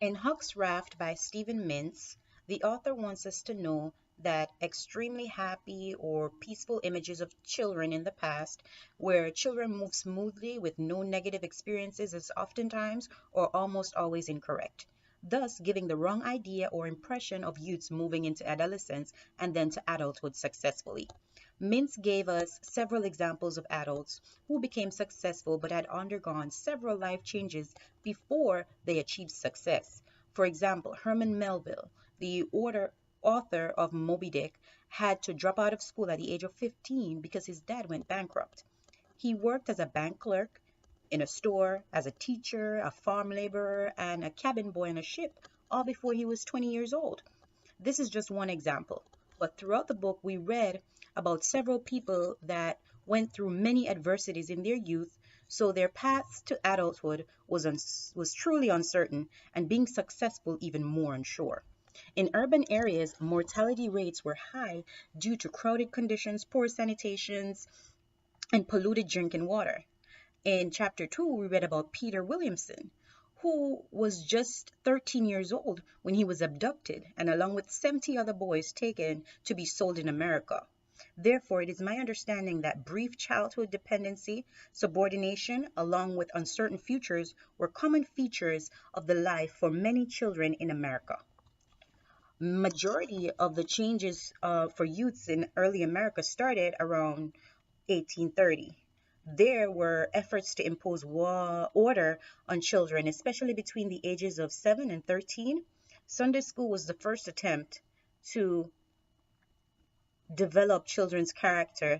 In Huck's Raft by Stephen Mintz, the author wants us to know that extremely happy or peaceful images of children in the past, where children move smoothly with no negative experiences, is oftentimes or almost always incorrect, thus giving the wrong idea or impression of youths moving into adolescence and then to adulthood successfully. Mintz gave us several examples of adults who became successful but had undergone several life changes before they achieved success. For example, Herman Melville, the author of Moby Dick, had to drop out of school at the age of 15 because his dad went bankrupt. He worked as a bank clerk, in a store, as a teacher, a farm laborer, and a cabin boy on a ship, all before he was 20 years old. This is just one example, but throughout the book, we read about several people that went through many adversities in their youth, so their paths to adulthood was truly uncertain and being successful even more unsure. In urban areas, mortality rates were high due to crowded conditions, poor sanitation, and polluted drinking water. In chapter 2, we read about Peter Williamson, who was just 13 years old when he was abducted and along with 70 other boys taken to be sold in America. Therefore, it is my understanding that brief childhood dependency, subordination, along with uncertain futures were common features of the life for many children in America. Majority of the changes for youths in early America started around 1830. There were efforts to impose order on children, especially between the ages of 7 and 13. Sunday school was the first attempt to develop children's character,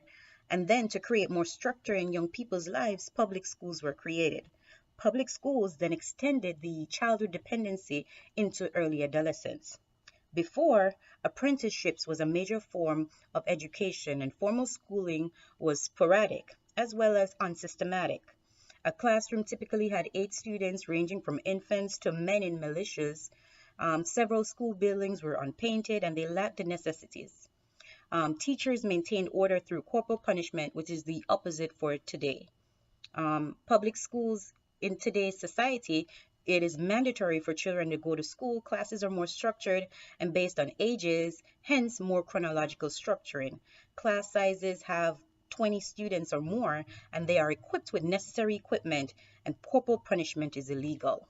and then to create more structure in young people's lives, public schools were created. Public schools then extended the childhood dependency into early adolescence. Before, apprenticeships was a major form of education and formal schooling was sporadic as well as unsystematic. A classroom typically had 8 students ranging from infants to men in militias. Several school buildings were unpainted and they lacked the necessities. Teachers maintained order through corporal punishment, which is the opposite for today. Public schools in today's society, it is mandatory for children to go to school. Classes are more structured and based on ages, hence more chronological structuring. Class sizes have 20 students or more, and they are equipped with necessary equipment, and corporal punishment is illegal.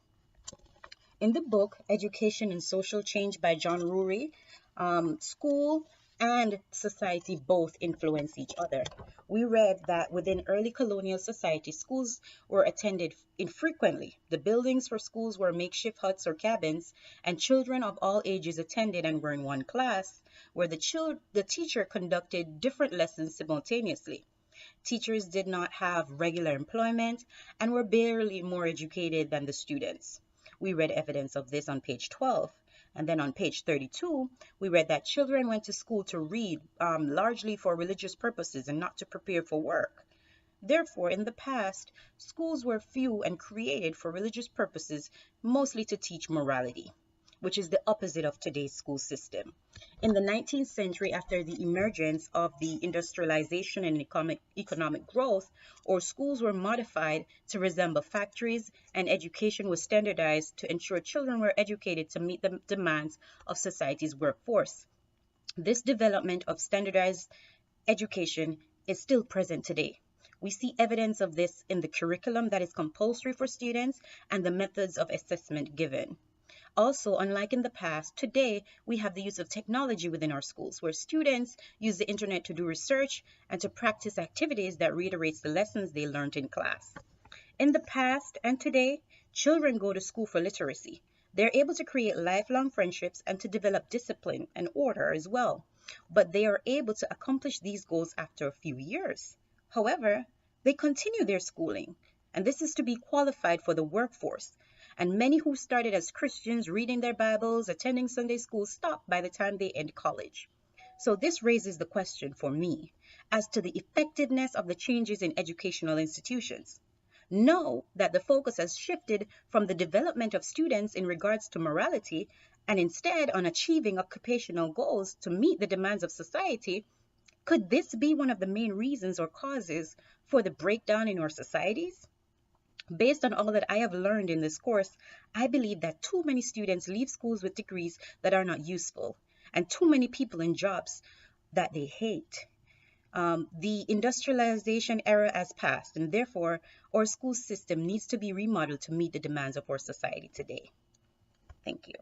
In the book, Education and Social Change by John Rury, school and society both influence each other. We read that within early colonial society, schools were attended infrequently. The buildings for schools were makeshift huts or cabins, and children of all ages attended and were in one class, where the teacher conducted different lessons simultaneously. Teachers did not have regular employment and were barely more educated than the students. We read evidence of this on page 12. And then on page 32, we read that children went to school to read, largely for religious purposes and not to prepare for work. Therefore, in the past, schools were few and created for religious purposes, mostly to teach morality, which is the opposite of today's school system. In the 19th century, after the emergence of the industrialization and economic growth, our schools were modified to resemble factories, and education was standardized to ensure children were educated to meet the demands of society's workforce. This development of standardized education is still present today. We see evidence of this in the curriculum that is compulsory for students and the methods of assessment given. Also, unlike in the past, today we have the use of technology within our schools, where students use the internet to do research and to practice activities that reiterates the lessons they learned in class. In the past and today, children go to school for literacy. They're able to create lifelong friendships and to develop discipline and order as well, but they are able to accomplish these goals after a few years. However, they continue their schooling, and this is to be qualified for the workforce. And many who started as Christians, reading their Bibles, attending Sunday school, stop by the time they end college. So this raises the question for me as to the effectiveness of the changes in educational institutions. Know that the focus has shifted from the development of students in regards to morality and instead on achieving occupational goals to meet the demands of society. Could this be one of the main reasons or causes for the breakdown in our societies? Based on all that I have learned in this course, I believe that too many students leave schools with degrees that are not useful, and too many people in jobs that they hate. The industrialization era has passed, and therefore, our school system needs to be remodeled to meet the demands of our society today. Thank you.